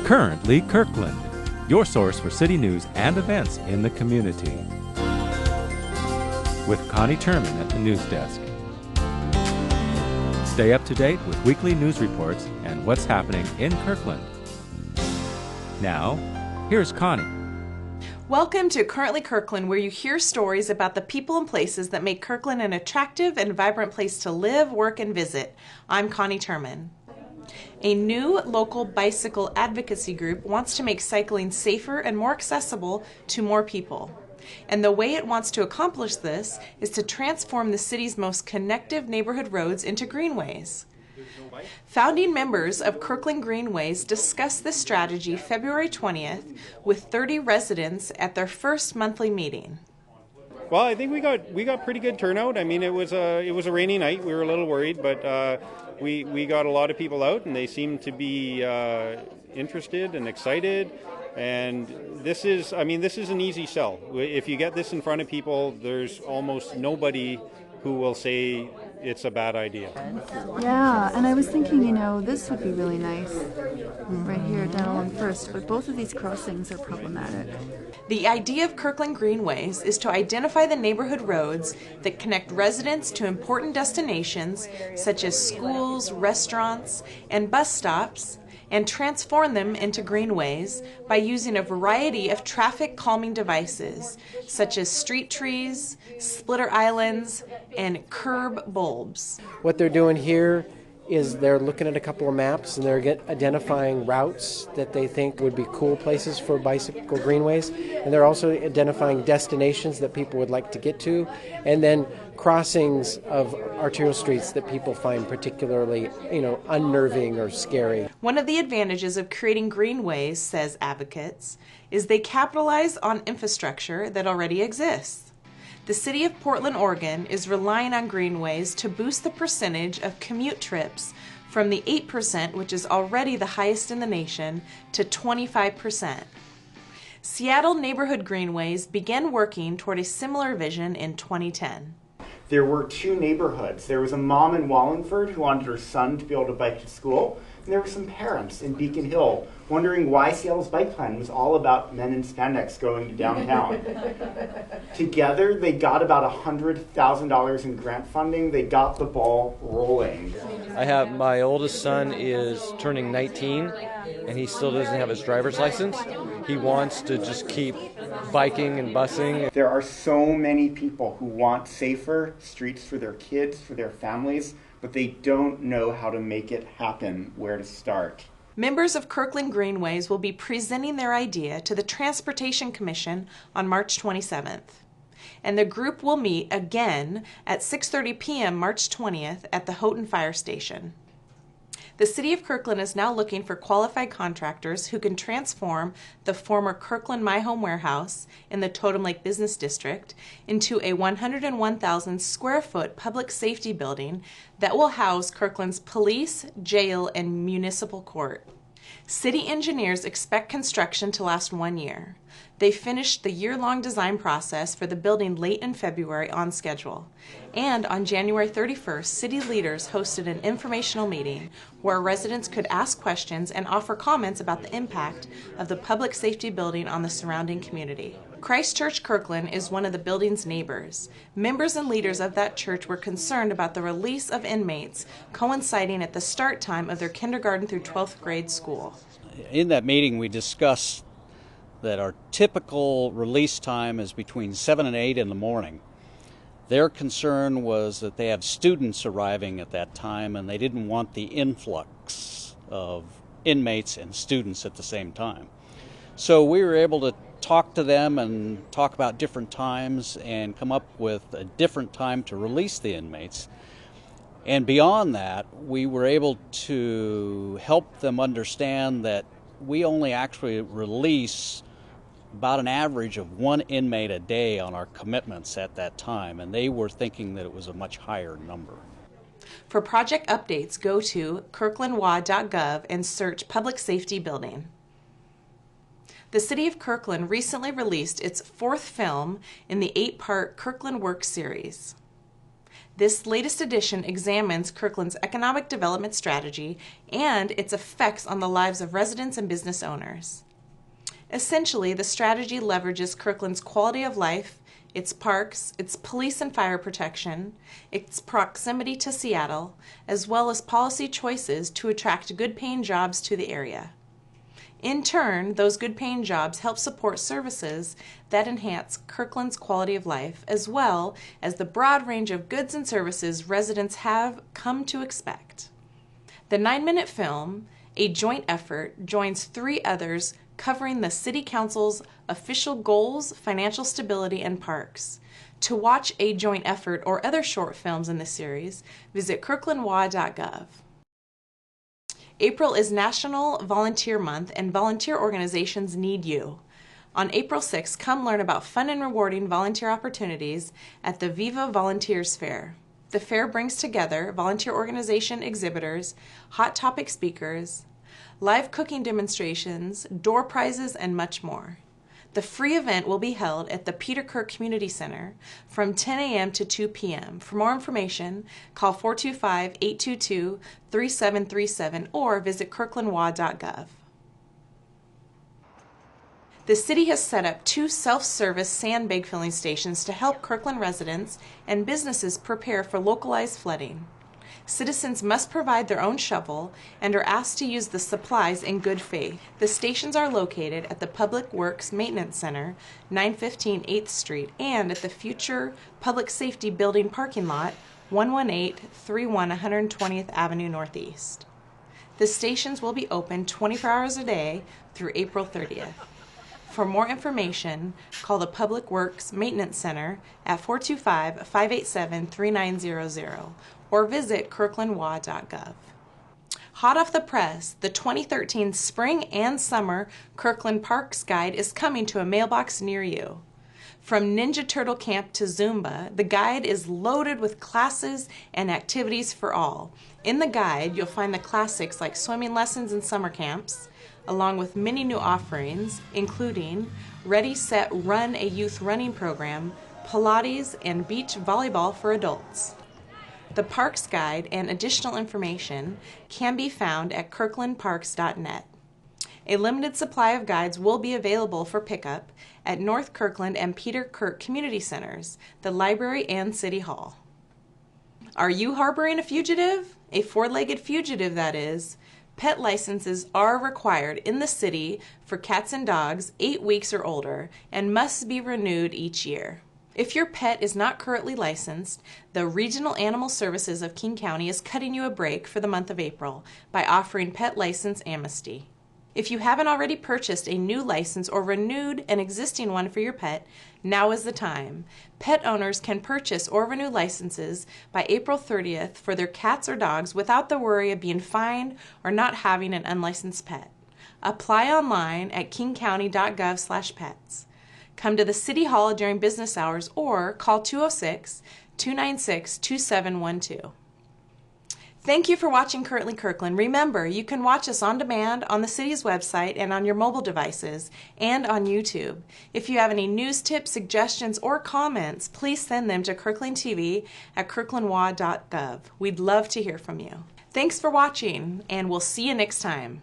Currently Kirkland, your source for city news and events in the community. With Connie Turman at the news desk. Stay up to date with weekly news reports and what's happening in Kirkland. Now, here's Connie. Welcome to Currently Kirkland, where you hear stories about the people and places that make Kirkland an attractive and vibrant place to live, work, and visit. I'm Connie Turman. A new local bicycle advocacy group wants to make cycling safer and more accessible to more people. And the way it wants to accomplish this is to transform the city's most connective neighborhood roads into greenways. Founding members of Kirkland Greenways discussed this strategy February 20th with 30 residents at their first monthly meeting. Well, I think we got pretty good turnout. I mean, it was a rainy night. We were a little worried, but we got a lot of people out, and they seemed to be interested and excited. And this is an easy sell. If you get this in front of people, there's almost nobody who will say it's a bad idea. Yeah, and I was thinking, this would be really nice right here down along First, but both of these crossings are problematic. The idea of Kirkland Greenways is to identify the neighborhood roads that connect residents to important destinations such as schools, restaurants, and bus stops, and transform them into greenways by using a variety of traffic calming devices such as street trees, splitter islands, and curb bulbs. What they're doing here is they're looking at a couple of maps and they're identifying routes that they think would be cool places for bicycle greenways, and they're also identifying destinations that people would like to get to, and then crossings of arterial streets that people find particularly, unnerving or scary. One of the advantages of creating greenways, says advocates, is they capitalize on infrastructure that already exists. The city of Portland, Oregon is relying on greenways to boost the percentage of commute trips from the 8%, which is already the highest in the nation, to 25%. Seattle Neighborhood Greenways began working toward a similar vision in 2010. There were two neighborhoods. There was a mom in Wallingford who wanted her son to be able to bike to school, and there were some parents in Beacon Hill wondering why Seattle's bike plan was all about men in spandex going to downtown. Together, they got about $100,000 in grant funding. They got the ball rolling. I have my oldest son is turning 19, and he still doesn't have his driver's license. He wants to just keep biking and busing. There are so many people who want safer streets for their kids, for their families, but they don't know how to make it happen, where to start. Members of Kirkland Greenways will be presenting their idea to the Transportation Commission on March 27th. And the group will meet again at 6:30 p.m. March 20th at the Houghton Fire Station. The City of Kirkland is now looking for qualified contractors who can transform the former Kirkland My Home Warehouse in the Totem Lake Business District into a 101,000 square foot public safety building that will house Kirkland's police, jail, and municipal court. City engineers expect construction to last 1 year. They finished the year-long design process for the building late in February on schedule. And on January 31st, city leaders hosted an informational meeting where residents could ask questions and offer comments about the impact of the public safety building on the surrounding community. Christ Church Kirkland is one of the building's neighbors. Members and leaders of that church were concerned about the release of inmates coinciding at the start time of their kindergarten through 12th grade school. In that meeting, we discussed that our typical release time is between 7 and 8 in the morning. Their concern was that they have students arriving at that time, and they didn't want the influx of inmates and students at the same time. So we were able to talk to them and talk about different times and come up with a different time to release the inmates. And beyond that, we were able to help them understand that we only actually release about an average of one inmate a day on our commitments at that time, and they were thinking that it was a much higher number. For project updates, go to kirklandwa.gov and search Public Safety Building. The City of Kirkland recently released its 4th film in the 8-part Kirkland Works series. This latest edition examines Kirkland's economic development strategy and its effects on the lives of residents and business owners. Essentially, the strategy leverages Kirkland's quality of life, its parks, its police and fire protection, its proximity to Seattle, as well as policy choices to attract good-paying jobs to the area. In turn, those good-paying jobs help support services that enhance Kirkland's quality of life, as well as the broad range of goods and services residents have come to expect. The 9-minute film, a joint effort, joins 3 others covering the City Council's official goals, financial stability, and parks. To watch a joint effort or other short films in the series, visit kirklandwa.gov. April is National Volunteer Month, and volunteer organizations need you. On April 6th, come learn about fun and rewarding volunteer opportunities at the Viva Volunteers Fair. The fair brings together volunteer organization exhibitors, hot topic speakers, live cooking demonstrations, door prizes, and much more. The free event will be held at the Peter Kirk Community Center from 10 a.m. to 2 p.m. For more information, call 425-822-3737 or visit kirklandwa.gov. The city has set up 2 self-service sand bag filling stations to help Kirkland residents and businesses prepare for localized flooding. Citizens must provide their own shovel and are asked to use the supplies in good faith. The stations are located at the Public Works Maintenance Center, 915 8th Street, and at the future Public Safety Building parking lot, 11831 120th Avenue Northeast. The stations will be open 24 hours a day through April 30th. For more information, call the Public Works Maintenance Center at 425-587-3900 or visit kirklandwa.gov. Hot off the press, the 2013 Spring and Summer Kirkland Parks Guide is coming to a mailbox near you. From Ninja Turtle Camp to Zumba, the guide is loaded with classes and activities for all. In the guide, you'll find the classics like swimming lessons and summer camps, along with many new offerings, including Ready, Set, Run, a youth running program, Pilates, and beach volleyball for adults. The Parks Guide and additional information can be found at kirklandparks.net. A limited supply of guides will be available for pickup at North Kirkland and Peter Kirk Community Centers, the library, and City Hall. Are you harboring a fugitive? A 4-legged fugitive, that is. Pet licenses are required in the city for cats and dogs 8 weeks or older and must be renewed each year. If your pet is not currently licensed, the Regional Animal Services of King County is cutting you a break for the month of April by offering pet license amnesty. If you haven't already purchased a new license or renewed an existing one for your pet, now is the time. Pet owners can purchase or renew licenses by April 30th for their cats or dogs without the worry of being fined or not having an unlicensed pet. Apply online at kingcounty.gov/pets. Come to the City Hall during business hours or call 206-296-2712. Thank you for watching Currently Kirkland. Remember, you can watch us on demand on the city's website and on your mobile devices and on YouTube. If you have any news tips, suggestions, or comments, please send them to kirklandtv@kirklandwa.gov. We'd love to hear from you. Thanks for watching, and we'll see you next time.